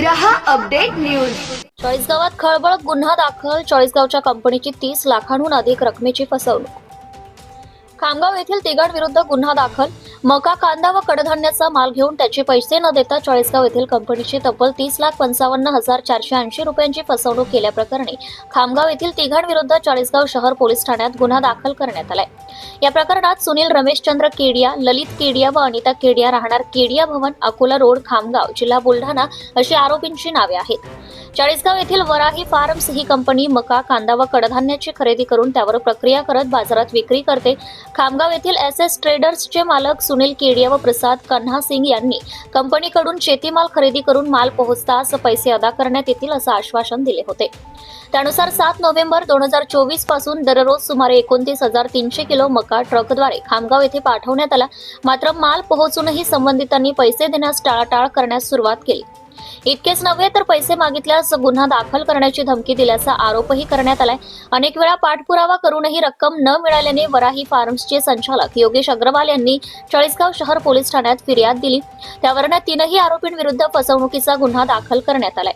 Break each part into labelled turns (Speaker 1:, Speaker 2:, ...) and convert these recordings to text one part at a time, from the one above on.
Speaker 1: रहा update news.
Speaker 2: चाळीसगावात खळबळ, गुन्हा दाखल। चाळीसगावच्या कंपनीची 30 लाखांहून अधिक रकमेची फसवणूक। खामगाव येथील तिघांविरुद्ध गुन्हा दाखल। मका, कांदा व कडधान्याचा माल घेऊन त्याचे पैसे न देता चाळीसगाव येथील कंपनीची तब्बल 30,55,480 रुपयांची फसवणूक केल्याप्रकरणी खामगाव येथील तिघांविरुद्ध चाळीसगाव शहर पोलीस ठाण्यात गुन्हा दाखल करण्यात आलाय। या प्रकरणात सुनील रमेशचंद्र केडिया, ललित केडिया व अनिता केडिया राहणार केडिया भवन, अकोला रोड, खामगाव, जिल्हा बुलढाणा अशी आरोपींची नावे आहेत। चाळीसगाव येथील वराही फार्म्स ही कंपनी मका, कांदा व कडधान्याची खरेदी करून त्यावर प्रक्रिया करत बाजारात विक्री करते। खामगाव येथील SS ट्रेडर्सचे मालक सुनील केडिया व प्रसाद कन्हा सिंग यांनी कंपनीकडून शेतीमाल खरेदी करून माल पोहोचताच पैसे अदा करण्यात येतील असं आश्वासन दिले होते। त्यानुसार 7 नोव्हेंबर 2024 पासून दररोज सुमारे 29,300 किलो मका ट्रकद्वारे खामगाव येथे पाठवण्यात आला। मात्र माल पोहोचूनही संबंधितांनी पैसे देण्यास टाळाटाळ करण्यास सुरुवात केली। इतकेच नव्हे तर पैसे मागितल्यास गुन्हा दाखल करण्याची धमकी दिल्याचा आरोपही करण्यात आलाय। अनेक वेळा पाठपुरावा करूनही रक्कम न मिळाल्याने वराही फार्म्सचे संचालक योगेश अग्रवाल यांनी चाळीसगाव शहर पोलीस ठाण्यात फिर्याद दिली। त्यावरून तीनही आरोपींविरुद्ध फसवणुकीचा गुन्हा दाखल करण्यात आलाय।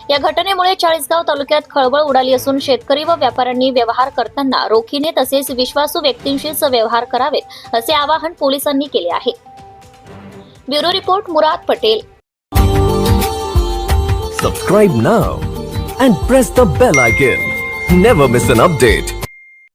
Speaker 2: या घटनेमुळे चाळीसगाव तालुक्यात खळबळ उडाली असून शेतकरी व व्यापाऱ्यांनी व्यवहार करताना रोखीने तसेच विश्वासू व्यक्तींशीच व्यवहार करावेत असे आवाहन पोलिसांनी केले आहे। Bureau report Murad Patel.
Speaker 3: Subscribe now and press the bell icon. Never miss an update.